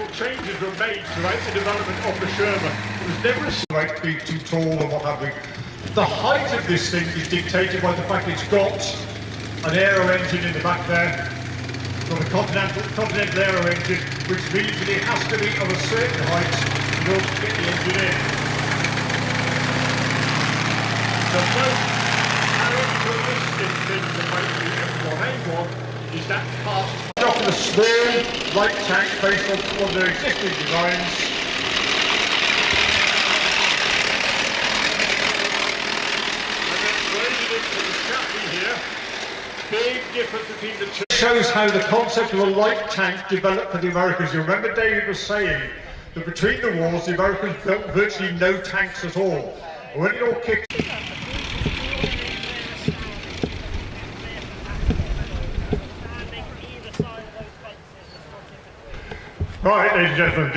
Little changes were made throughout the development of the Sherman. It was never right to be too tall and what have we. The height of this thing is dictated by the fact it's got an aero engine in the back there. It's got a continental aero engine, which means that it has to be of a certain height in order to get the engine in. The most characteristic thing about the F1A1 is that part off in a small light tank based on one of their existing designs. And then raised it to the chassis here. Big difference between the two. Shows how the concept of a light tank developed for the Americans. You remember David was saying that between the wars the Americans built virtually no tanks at all. And when it all kicked Right, ladies and gentlemen,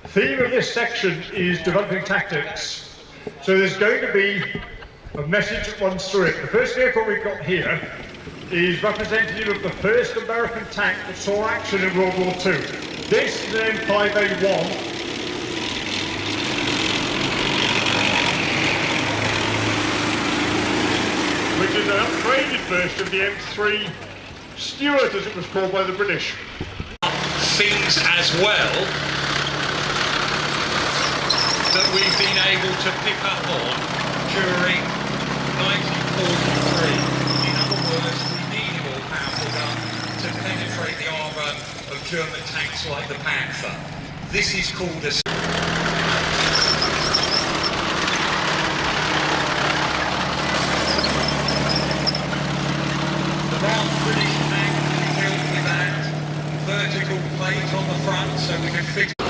the theme of this section is developing tactics. So there's going to be a message that runs through it. The first vehicle we've got here is representative of the first American tank that saw action in World War II. This is an M5A1. Which is an upgraded version of the M3 Stuart, as it was called by the British. Things as well that we've been able to pick up on during 1943. In other words, we need a more powerful gun to penetrate the armour of German tanks like the Panther. This is called a... The last British tank was built with that vertical plate on the front so we can fit. The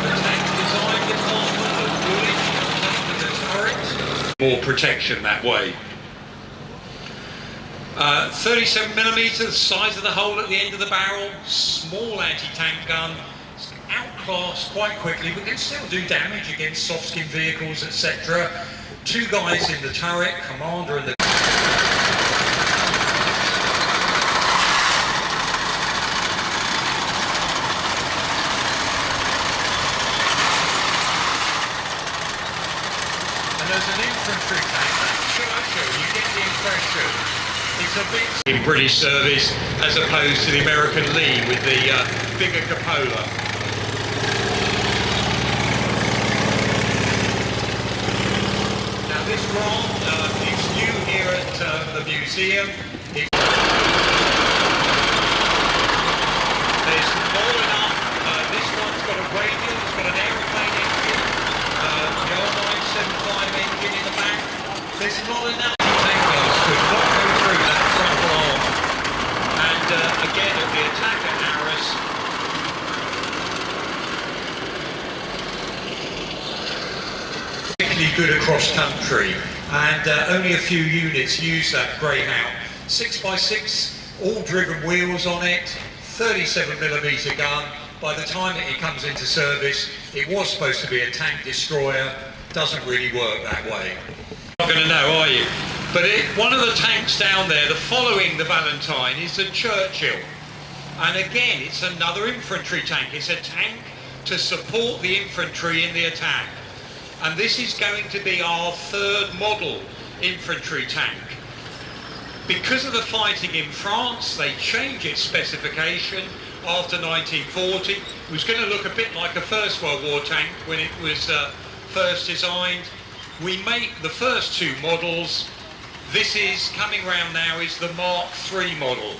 tank design department of Woolwich comes under the turret. More protection that way. 37mm, the size of the hole at the end of the barrel, small anti-tank gun. Outclassed quite quickly, but can still do damage against soft-skin vehicles, etc. Two guys in the turret, commander and the... And as an infantry tank, that Churchill, you get the impression it's a bit in British service as opposed to the American Lee with the bigger cupola. This raft is new here at the museum. There's more enough. This one's got a radial, it's got an aeroplane engine, the R975 engine in the back. There's not enough. Tankers could not go through that front arm. And again at the attack at Arras. Good across country, and only a few units use that Greyhound. 6x6, all driven wheels on it, 37mm gun. By the time it comes into service, it was supposed to be a tank destroyer. Doesn't really work that way. Not going to know, are you? But one of the tanks down there, the following the Valentine, is the Churchill. And again, it's another infantry tank. It's a tank to support the infantry in the attack. And this is going to be our third model infantry tank. Because of the fighting in France, they changed its specification after 1940. It was going to look a bit like a First World War tank when it was first designed. We make the first two models. This is coming round now is the Mark III model.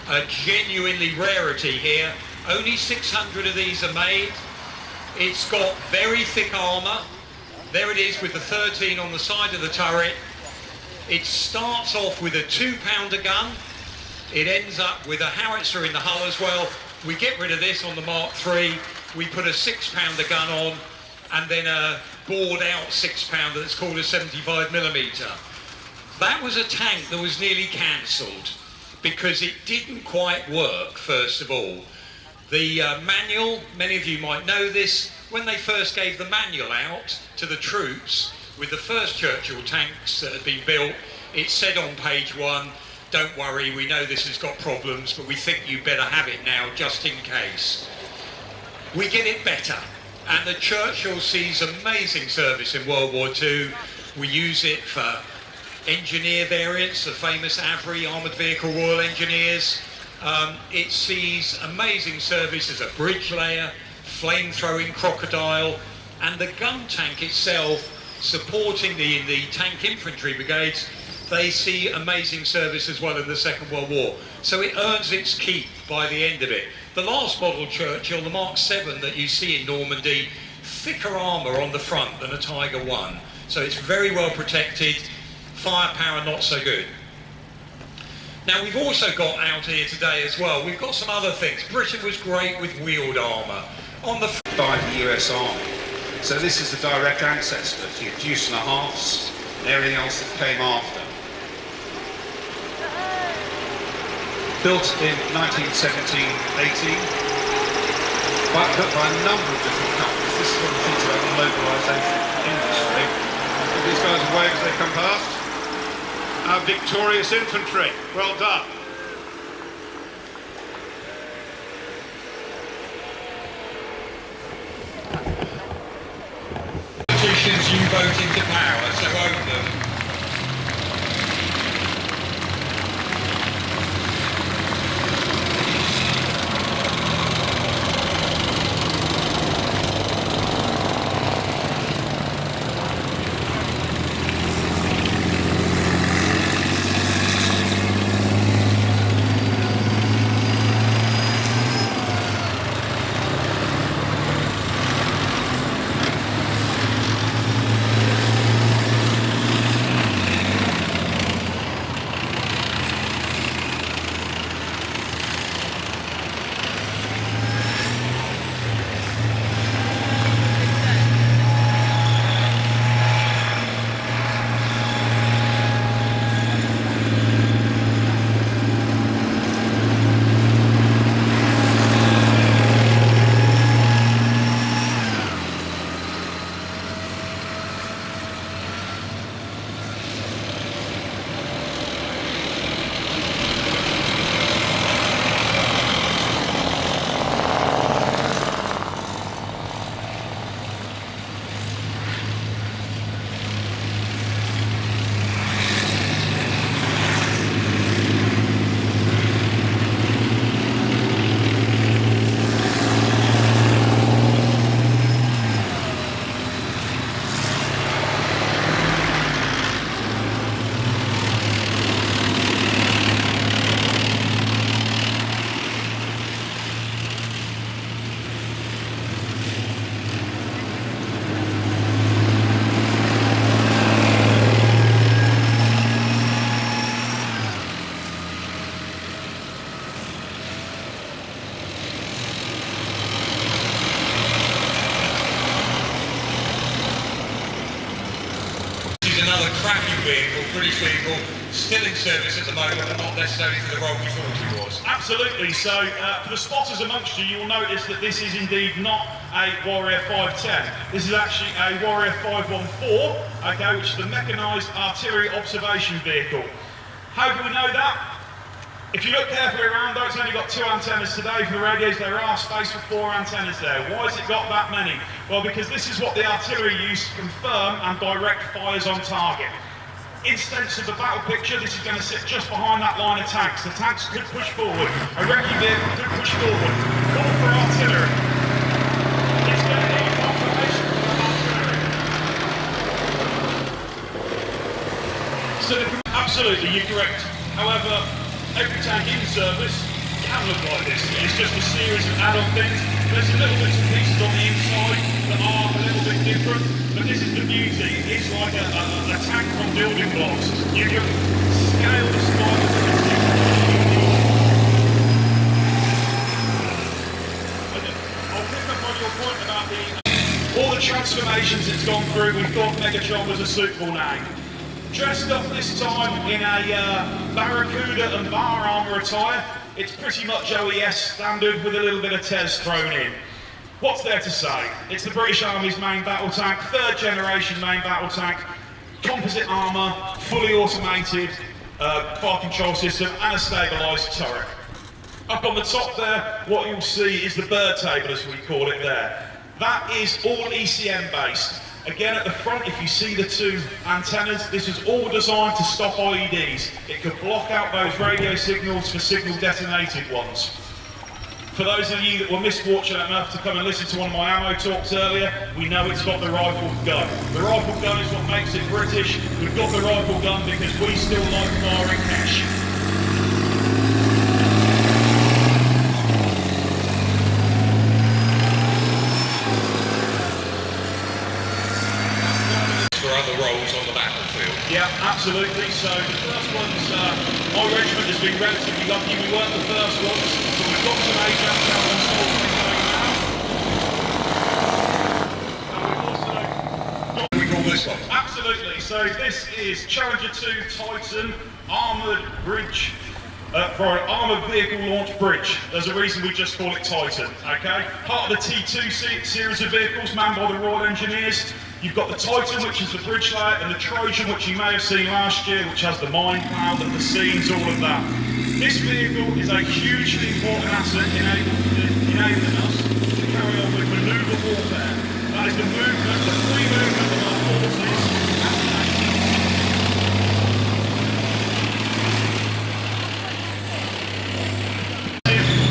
A genuinely rarity here. Only 600 of these are made. It's got very thick armour. There it is with the 13 on the side of the turret. It starts off with a 2-pounder gun. It ends up with a howitzer in the hull as well. We get rid of this on the Mark III. We put a 6-pounder gun on and then a bored out 6-pounder that's called a 75mm. That was a tank that was nearly cancelled because it didn't quite work, first of all. The manual, many of you might know this, when they first gave the manual out to the troops with the first Churchill tanks that had been built, it said on page 1, don't worry, we know this has got problems, but we think you better have it now just in case. We get it better, and the Churchill sees amazing service in World War II. We use it for engineer variants, the famous AVRE, Armoured Vehicle Royal Engineers. It sees amazing service as a bridge layer, flame-throwing crocodile, and the gun tank itself supporting the tank infantry brigades. They see amazing service as well in the Second World War. So it earns its keep by the end of it. The last model Churchill, the Mark 7 that you see in Normandy, thicker armour on the front than a Tiger 1. So it's very well protected, firepower not so good. Now we've also got out here today as well, we've got some other things. Britain was great with wheeled armour. On the by the US Army. So this is the direct ancestor to your deuce and a halves and everything else that came after. Built in 1917-18, but built by a number of different companies. This is one of the things about the localisation industry. Give these guys a wave as they come past. Our victorious infantry, well done. politicians you vote into power, so own them. Another crappy vehicle, British vehicle, still in service at the moment, but not necessarily for the role we thought it was. Absolutely. So, for the spotters amongst you, you will notice that this is indeed not a Warrior 510. This is actually a Warrior 514, okay, which is the mechanised artillery observation vehicle. How do we know that? If you look carefully around, though, it's only got 2 antennas today for the radios. There are space for 4 antennas there. Why has it got that many? Well, because this is what the artillery use to confirm and direct fires on target. Instance of the battle picture, this is going to sit just behind that line of tanks. The tanks could push forward. A recce vehicle could push forward. Call for artillery. It's going to need confirmation from artillery. So absolutely, you're correct. However, every tank in service can look like this. It's just a series of add-on things. There's a little bits and pieces on the inside that are a little bit different, but this is the beauty. It's like a tank from building blocks. You can scale the spiders and I'll pick up on your point about all the transformations it's gone through. We thought Megatron was a suitable name. Dressed up this time in a Barracuda and bar armour attire, It's pretty much OES standard with a little bit of TES thrown in. What's there to say? It's the British Army's main battle tank, third generation main battle tank, composite armour, fully automated, fire control system and a stabilised turret. Up on the top there, what you'll see is the bird table, as we call it there. That is all ECM based. Again, at the front, if you see the two antennas, this is all designed to stop IEDs. It could block out those radio signals for signal detonated ones. For those of you that were misfortunate enough to come and listen to one of my ammo talks earlier, we know it's got the rifle gun. The rifle gun is what makes it British. We've got the rifle gun because we still like firing cash. For other roles on the battlefield. Yeah, absolutely. So the first ones, my regiment has been relatively lucky. We weren't the first ones, but we've got some Ajax out on soldiering going now. And we've also got... We call this one? Absolutely. So this is Challenger 2 Titan armoured bridge. For an armoured vehicle launch bridge. There's a reason we just call it Titan, okay? Part of the T2 series of vehicles manned by the Royal Engineers. You've got the Titan, which is the bridge layer, and the Trojan, which you may have seen last year, which has the mine cloud, the scenes, all of that. This vehicle is a hugely important asset enabling us to carry on with manoeuvre warfare. That is the movement, the free movement of our forces.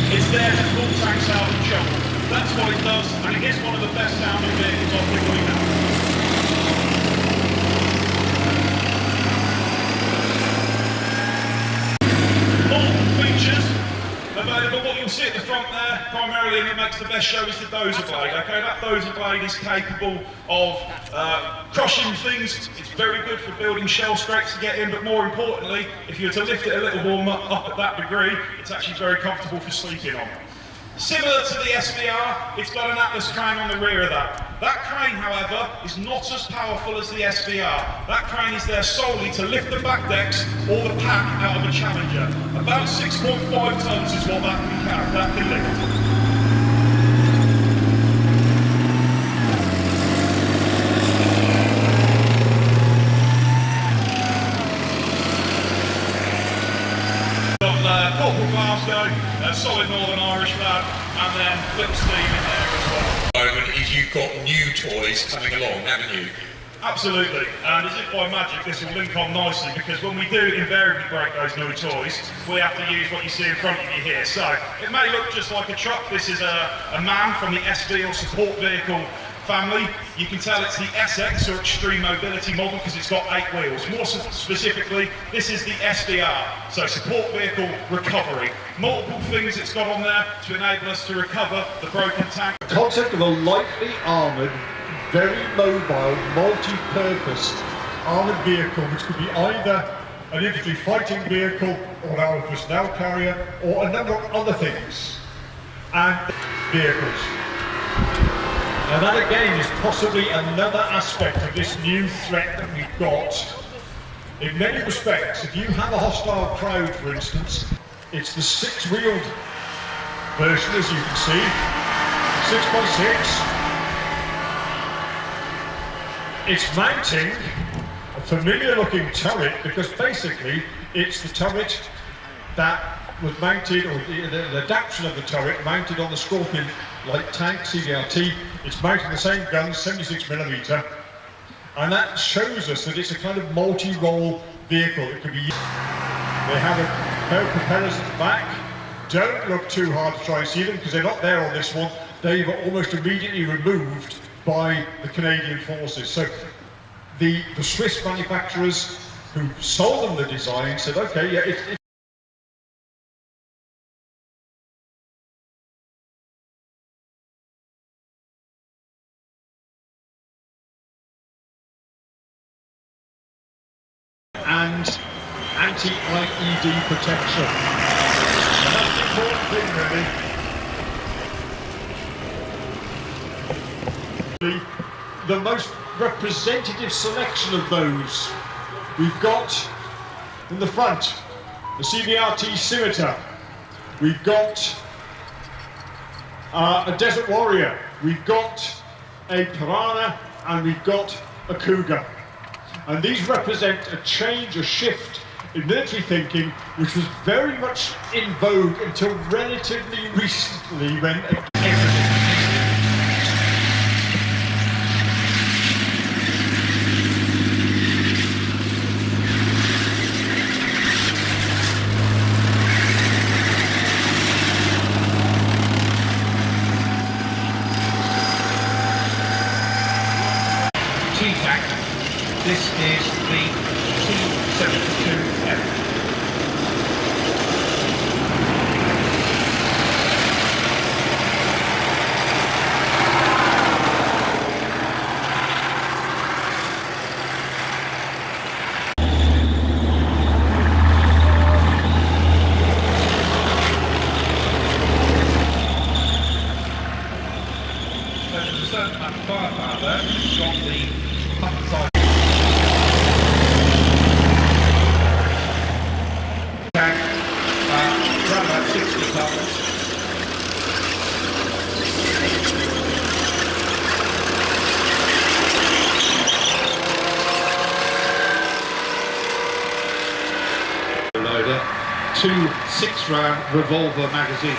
It's there to pull tanks out of trouble. That's what it does, and it is one of the best sounding vehicles I think we have. Available. What you'll see at the front there, primarily, and it makes the best show, is the dozer blade. Okay, that dozer blade is capable of crushing things. It's very good for building shell scrapes to get in, but more importantly, if you were to lift it a little more up at that degree, it's actually very comfortable for sleeping on. Similar to the SVR, it's got an Atlas crane on the rear of that. That crane, however, is not as powerful as the SVR. That crane is there solely to lift the back decks or the pack out of a Challenger. About 6.5 tons is what that can lift. Corporal Glasgow, a solid Northern Irish lad, and then Flip Steve in there as well. Moment is you've got new toys coming along, haven't you? Absolutely, and as if by magic this will link on nicely, because when we do invariably break those new toys, we have to use what you see in front of you here. So it may look just like a truck. This is a man from the SV or support vehicle family. You can tell it's the SX or Extreme Mobility model because it's got 8 wheels. More specifically, this is the SVR, so support vehicle recovery. Multiple things it's got on there to enable us to recover the broken tank. The concept of a lightly armoured, very mobile, multi-purpose armoured vehicle which could be either an infantry fighting vehicle or an armoured personnel carrier or a number of other things and vehicles. Now that again is possibly another aspect of this new threat that we've got. In many respects, if you have a hostile crowd, for instance, it's the 6-wheeled version, as you can see, 6x6. It's mounting a familiar looking turret because basically it's the turret that was mounted, or the adaptation of the turret mounted on the Scorpion light tank, CBRT. It's mounting the same gun, 76mm, and that shows us that it's a kind of multi-role vehicle. It could be used. They have a pair of propellers at the back. Don't look too hard to try and see them because they're not there on this one. They were almost immediately removed by the Canadian forces. So the Swiss manufacturers who sold them the design said, okay, yeah, and anti-IED protection. And that's the important thing, really. The most representative selection of those we've got in the front, the CBRT Scimitar. we've got a Desert Warrior, we've got a Piranha, and we've got a Cougar. And these represent a change, a shift in military thinking, which was very much in vogue until relatively recently, when everything. T-Tac. This is the T-72F. There's a certain amount of firepower there. It's got the pump side. Tank, around about 60 tons. Loader, 2 6-round revolver magazines.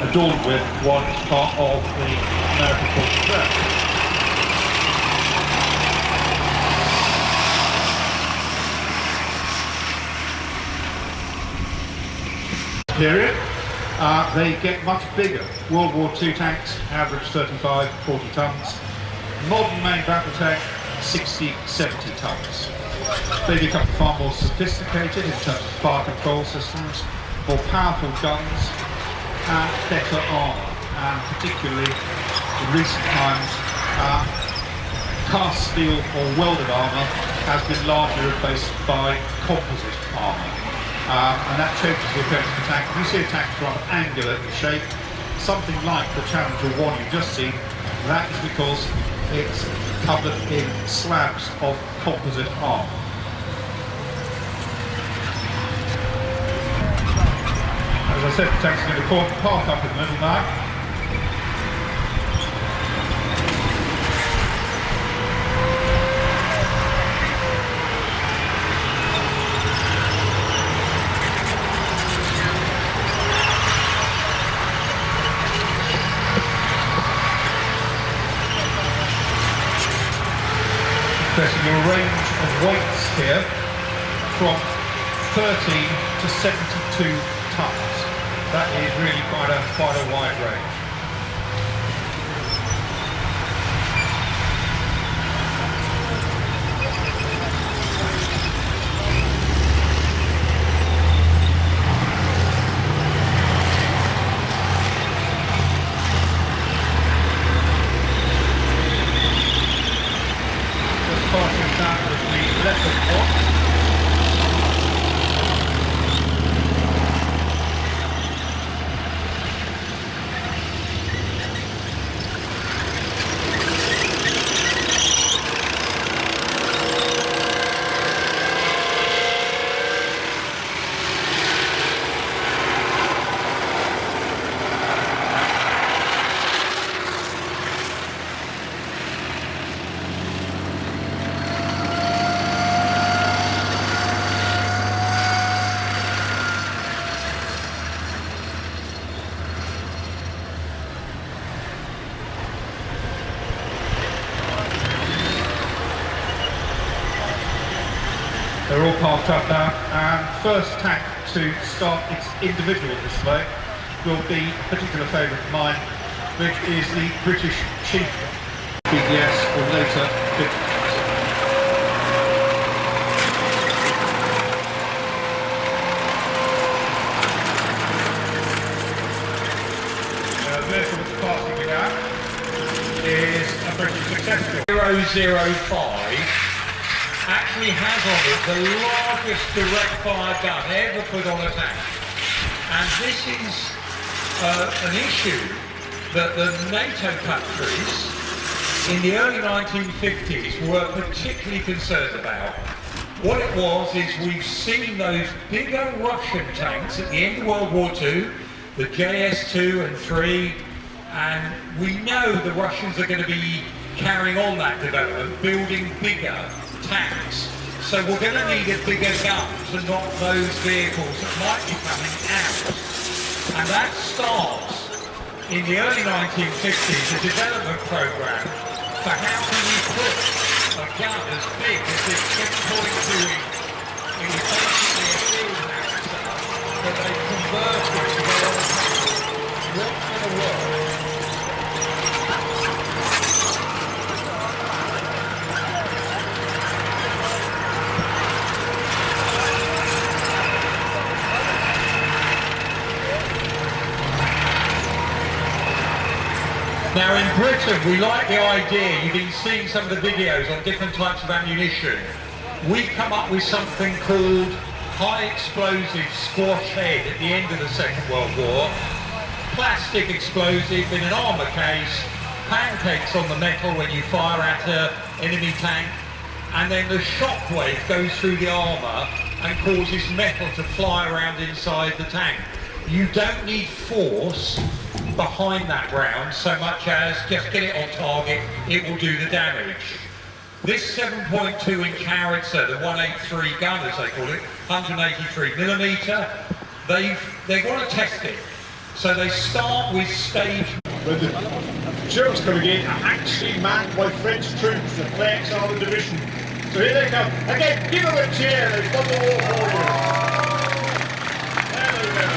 Adorned with one part of the American culture crest. Period. They get much bigger. World War II tanks average 35, 40 tons. Modern main battle tank, 60, 70 tons. They become far more sophisticated in terms of fire control systems, more powerful guns, and better armour. And particularly in recent times, cast steel or welded armour has been largely replaced by composite armour. And that changes the appearance of the tank. If you see a tank rather angular in shape, something like the Challenger 1 you've just seen, that is because it's covered in slabs of composite armour. As I said, the tank's going to park up in the middle now. Pressing a range of weights here from 13 to 72 tons. That is really quite a wide range. Just passing down with the leopard box. They're all parked up now, and first tank to start its individual display will be a particular favourite of mine, which is the British Chieftain, BDS or later 50s. The vehicle that's passing me now is a British successful 005 actually has on it the largest direct fire gun ever put on a tank. And this is an issue that the NATO countries in the early 1950s were particularly concerned about. What it was is we've seen those bigger Russian tanks at the end of World War II, the JS2 and 3, and we know the Russians are going to be carrying on that development, building bigger tanks. So we're going to need a bigger gun to knock those vehicles that might be coming out. And that starts in the early 1950s, a development program for how can we put a gun as big as this 6.2 inch. It was basically a field howitzer that they converted to go on a tank. What's going to work? Now in Britain, we like the idea, you've been seeing some of the videos on different types of ammunition. We've come up with something called high explosive squash head at the end of the Second World War. Plastic explosive in an armour case, pancakes on the metal when you fire at an enemy tank, and then the shockwave goes through the armour and causes metal to fly around inside the tank. You don't need force behind that round so much as just get it on target, it will do the damage. This 7.2 inch howitzer, the 183 gun as they call it, 183mm, they want to test it. So they start with stage. But the Germans coming in are actually manned by French troops, the flanks are the division. So here they come. Again, give them a cheer, they've done the war for you. There they go.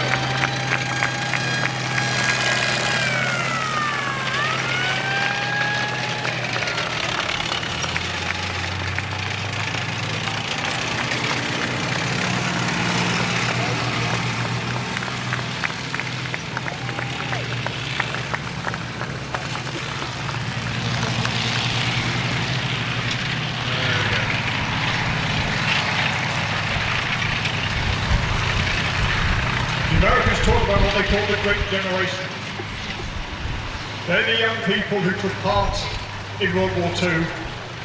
The Americans talk about what they call the Great Generation. They're the young people who took part in World War II,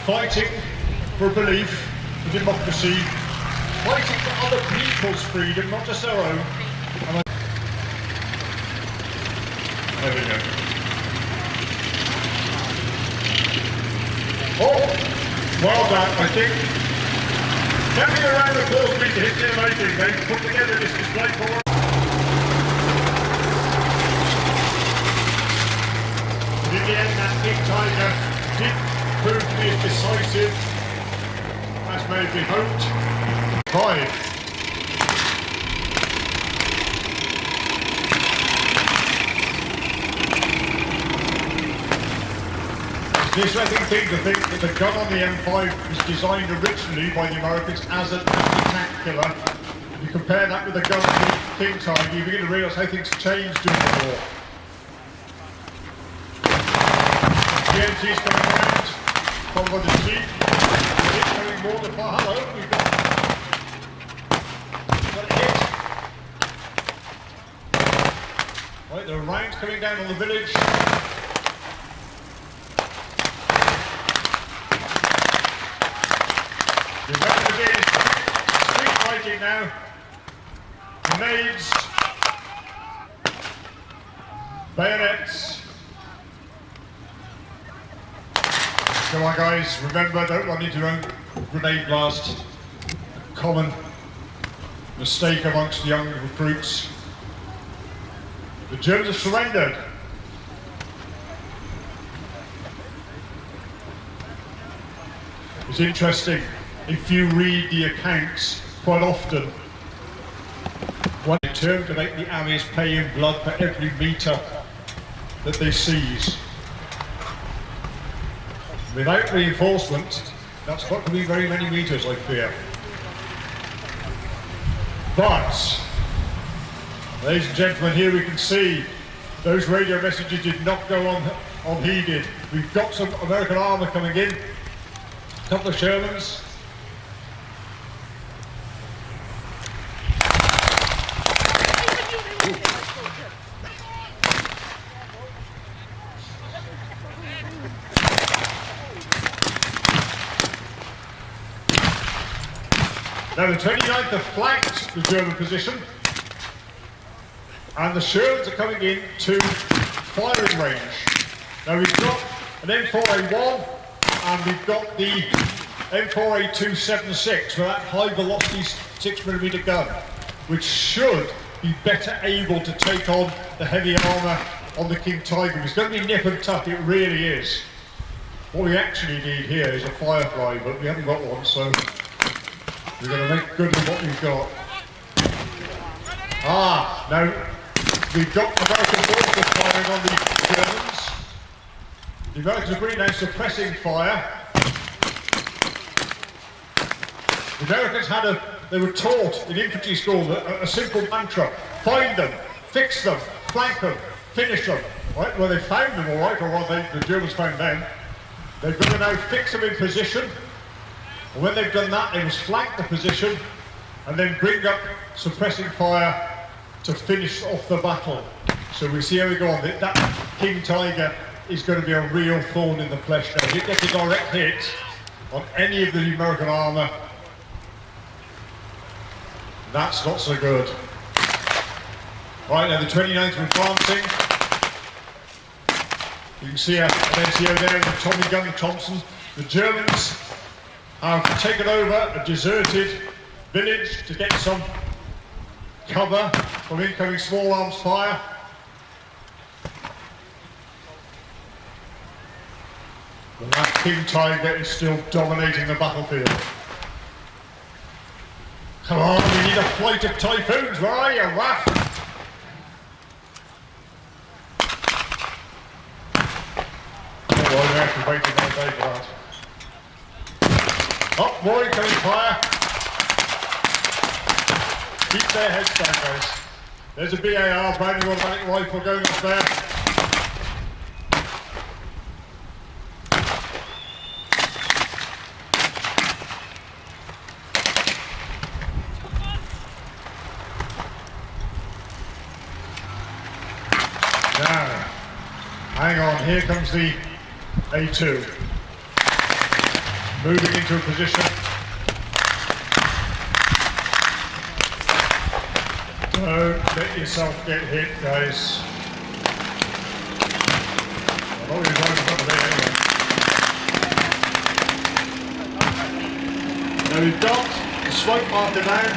fighting for belief, for democracy, fighting for other people's freedom, not just their own. And there we go. Oh, well done, I think. Give me a round of applause for me to hit the amazing. They put together this display for us. In the end, that big tiger did prove to be as decisive as may be hoped. 5. It's an interesting thing to think that the gun on the M5 was designed originally by the Americans as an anti-tank killer. If you compare that with the gun on the King Tiger, you begin to realise how things changed during the war. GMT's coming around, followed by the Jeep. It's coming more than far. Hello, we've got a hit. Right, there are rounds coming down on the village. The Americans is street fighting now. Grenades, bayonets. Come on guys, remember, don't run into your own grenade blast. Common mistake amongst young recruits. The Germans have surrendered. It's interesting, if you read the accounts quite often, one determined to make the Allies pay in blood for every metre that they seize. Without reinforcement, that's not going to be very many metres, I fear. But, ladies and gentlemen, here we can see those radio messages did not go unheeded. We've got some American armour coming in, a couple of Shermans, Now the 29th have flanked the German position, and the Shermans are coming in to firing range. Now we've got an M4A1 and we've got the M4A276 with that high velocity 6mm gun, which should be better able to take on the heavy armour on the King Tiger. It's going to be nip and tuck, it really is. What we actually need here is a Firefly, but we haven't got one, so we're going to make good of what we've got. Now we've got American forces firing on the Germans. The Americans are now suppressing fire. The Americans they were taught in infantry school a simple mantra: find them, fix them, flank them, finish them. Right? Well, they found them all right, or rather the Germans found them. They've got to now fix them in position. And when they've done that, they must flank the position and then bring up suppressing fire to finish off the battle. So we see how we go on. That King Tiger is going to be a real thorn in the flesh now. If it gets a direct hit on any of the American armour, that's not so good. Right, now the 29th are advancing. You can see an NCO there with the Tommy gun, Thompson. The Germans have taken over a deserted village to get some cover from incoming small arms fire. And that King Tiger is still dominating the battlefield. Come on, we need a flight of Typhoons. Where are you, RAF? Oh, well, we have to wait another day for that. Oh, more incoming fire. Keep their heads down, guys. There's a BAR, Browning automatic rifle going up there. Now, hang on, here comes the A2. Moving into a position. Don't let yourself get hit, guys. I've always running up there anyway. Now we've got the smoke marker down.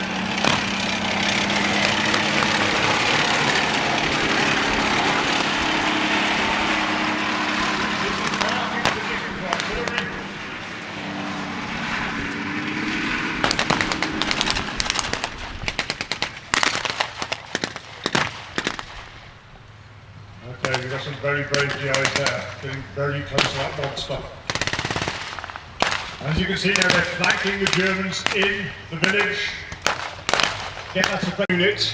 Okay, we've got some very brave GIs there, getting very close to that monster. As you can see now, they're flanking the Germans in the village. Get that support unit.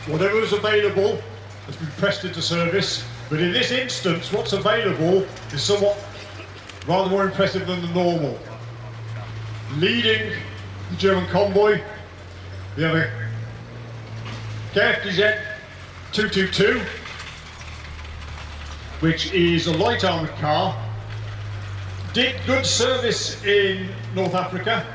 Whatever is available has been pressed into service, but in this instance, what's available is somewhat rather more impressive than the normal. Leading the German convoy, we have a KFTZ 222, which is a light armoured car. Did good service in North Africa.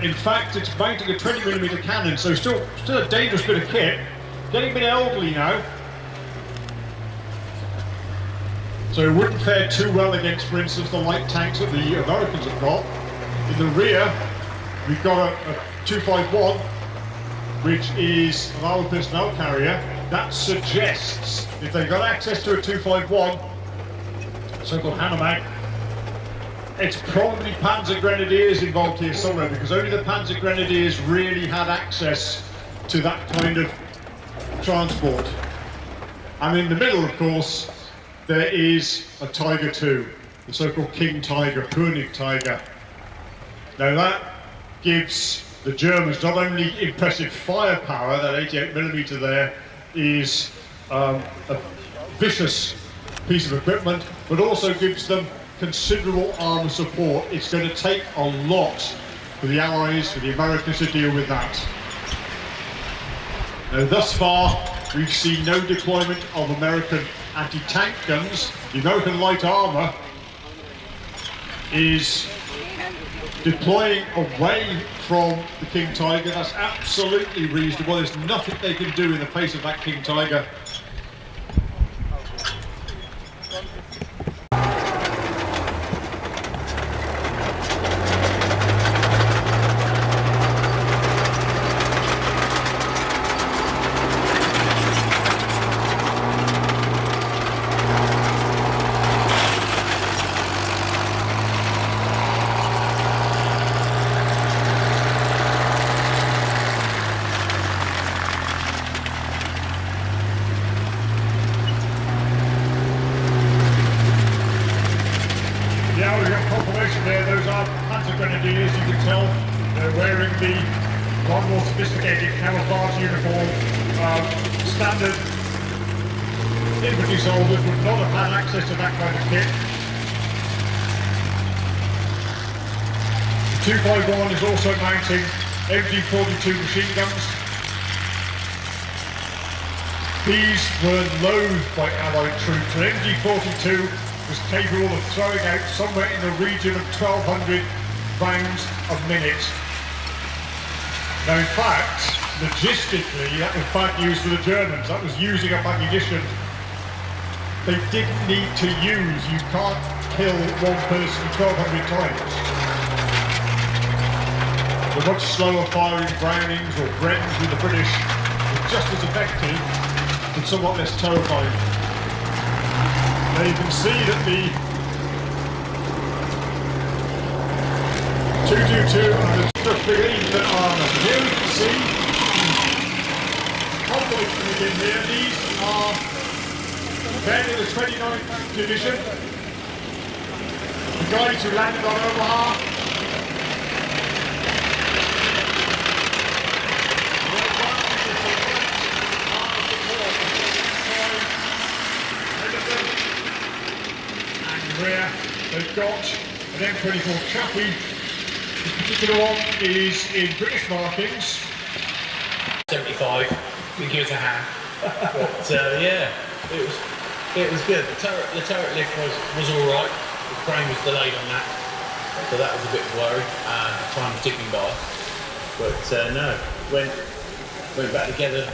In fact, it's mounting a 20mm cannon, so still a dangerous bit of kit. Getting a bit elderly now. So it wouldn't fare too well against, for instance, the light tanks that the Americans have got. In the rear, we've got a 251, which is an armoured personnel carrier. That suggests if they've got access to a 251, so-called Hanomag, it's probably Panzer Grenadiers involved here somewhere, because only the Panzer Grenadiers really had access to that kind of transport. And in the middle, of course, there is a Tiger II, the so-called King Tiger, König Tiger. Now that gives the Germans not only impressive firepower, that 88mm there is a vicious piece of equipment, but also gives them considerable armour support. It's going to take a lot for the Allies, for the Americans to deal with that. Now, thus far, we've seen no deployment of American anti-tank guns. The American light armour is deploying away from the King Tiger. That's absolutely reasonable. There's nothing they can do in the face of that King Tiger. Yeah, we've got confirmation there. Those are Panzer Grenadiers, you can tell. They're wearing the lot more sophisticated camouflage uniform. Standard infantry soldiers would not have had access to that kind of kit. The 251 is also mounting MG42 machine guns. These were loathed by Allied troops. An MG42 was capable of throwing out somewhere in the region of 1,200 rounds a minute. Now, in fact, logistically, that was bad news for the Germans. That was using up ammunition they didn't need to use. You can't kill one person 1,200 times. The much slower firing Brownings or Brens with the British were just as effective, but somewhat less terrifying. Now you can see that the 222 and the just beginning to armour. Here you can see conflicts coming in here. These are men in the 29th Division, the guys who landed on Omaha. Rear, they've got an M24 Chappie. This particular one is in British markings. 75, we give it a hand. But yeah, it was good. The turret lift was all right. The crane was delayed on that, so that was a bit worried. Time was ticking by, but no, went back together.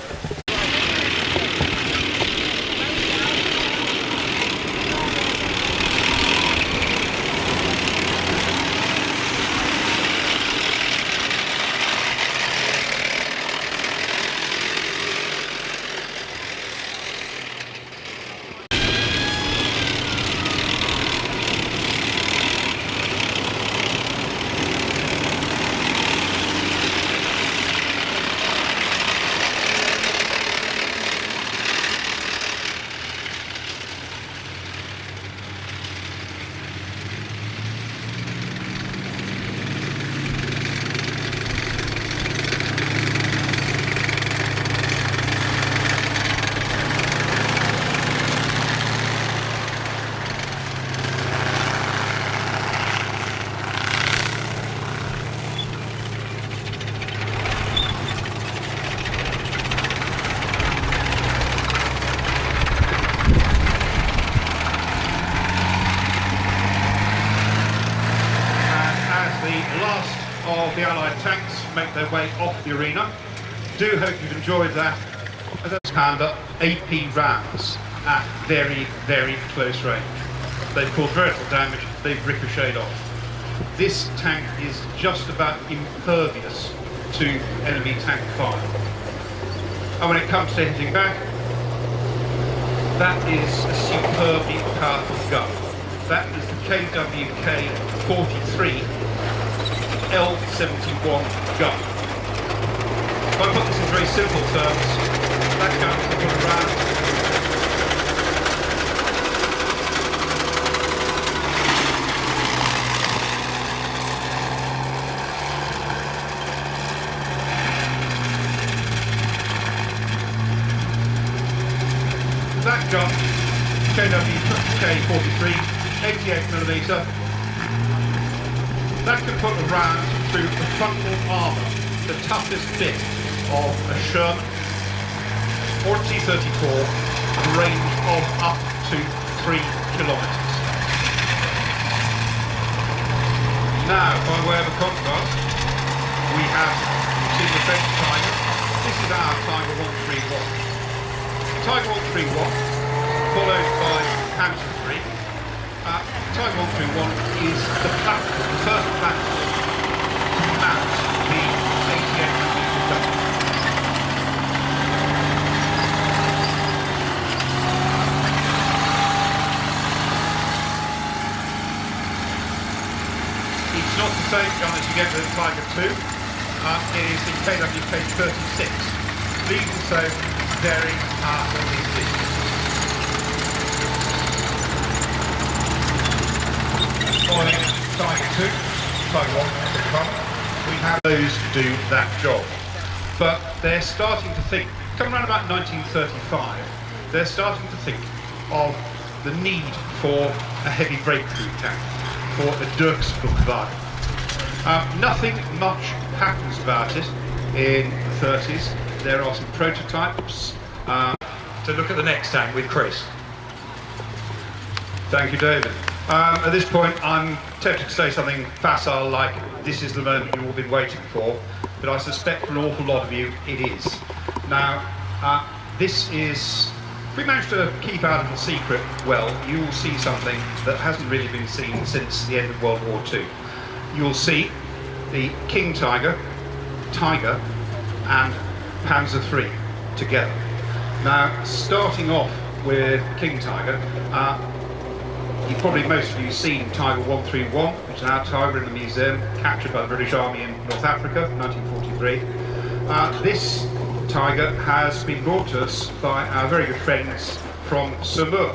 Of the Allied tanks make their way off the arena. Do hope you've enjoyed that. As a hand up, AP rounds at very, very close range. They've caused very little damage, they've ricocheted off. This tank is just about impervious to enemy tank fire. And when it comes to hitting back, that is a superbly powerful gun. That is the KWK 43 L71 gun. If I put this in very simple terms, that gun can put around that gun, KWK 43, 88mm. That can put a round through the frontal armour, the toughest bit of a Sherman or T-34, at a range of up to 3 kilometres. Now, by way of a contrast, we have seen the French Tiger. This is our Tiger 131. Tiger 131, followed by Panzer 3. Tiger 131 is the platform, the first platform to mount the 88mm gun. It's not the same gun as you get with the Tiger 2. It is the KWK 36. Even so, very powerful indeed. Following Tiger 2, Tiger 1 at the front, we have those do that job. But they're starting to think, come around about 1935, they're starting to think of the need for a heavy breakthrough tank, for a Dirksbuchwagen. Nothing much happens about it in the 30s. There are some prototypes. To look at the next tank with Chris. Thank you, David. At this point, I'm tempted to say something facile like, this is the moment you've all been waiting for, but I suspect for an awful lot of you, it is. Now, this is, if we manage to keep out of the secret, well, you will see something that hasn't really been seen since the end of World War II. You'll see the King Tiger, Tiger, and Panzer III together. Now, starting off with King Tiger, most of you seen Tiger 131, which is our Tiger in the museum, captured by the British Army in North Africa, 1943. This Tiger has been brought to us by our very good friends from Saumur,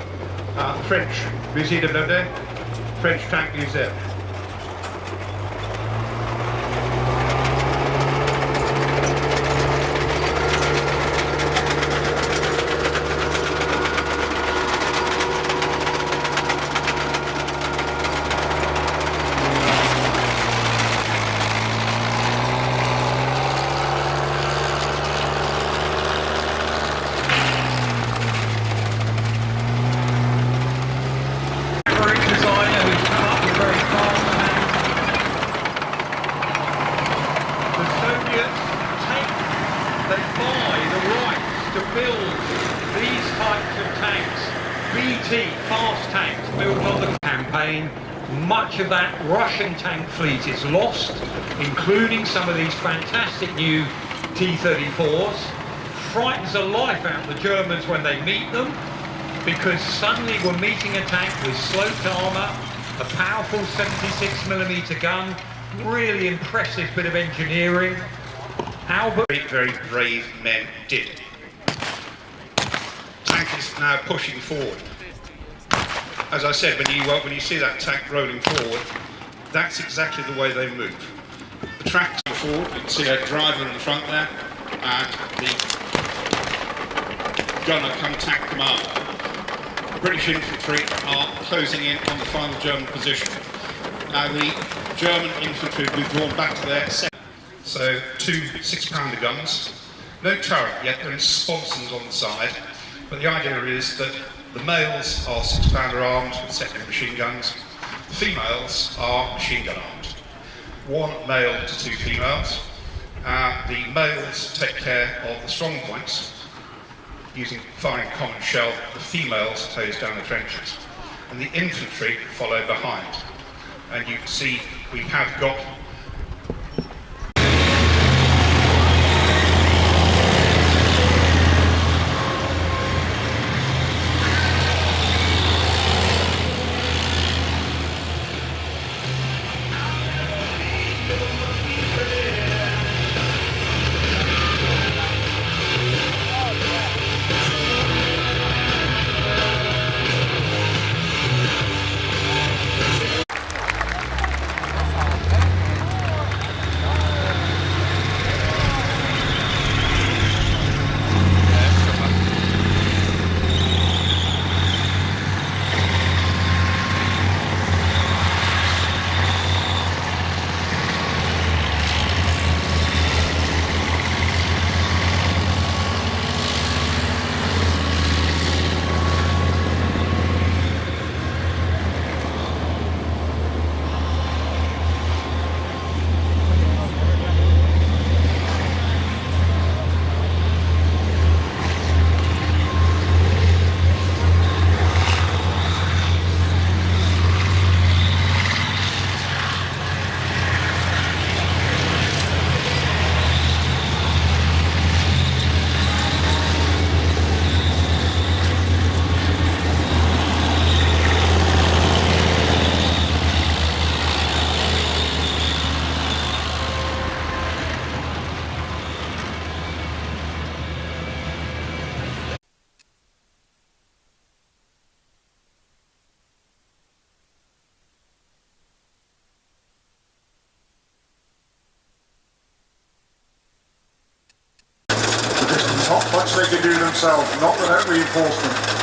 French Musée de Blindés, French Tank Museum. Fast tanks built on the campaign. Much of that Russian tank fleet is lost, including some of these fantastic new T-34s. Frightens the life out of the Germans when they meet them, because suddenly we're meeting a tank with sloped armour, a powerful 76mm gun, really impressive bit of engineering. Very, very brave men did it. Tank is now pushing forward. As I said, when you see that tank rolling forward, that's exactly the way they move. The track's forward, you can see a driver in the front there, and the gunner come tank commander. British infantry are closing in on the final German position. Now the German infantry have withdrawn back to their sector. So 2 6-pounder guns, no turret yet, there are sponsons on the side, but the idea is that the males are 6-pounder armed with secondary machine guns. The females are machine gun armed. 1 male to 2 females. The males take care of the strong points using firing common shell. The females close down the trenches, and the infantry follow behind. And you can see we have got they can do themselves, not without reinforcement.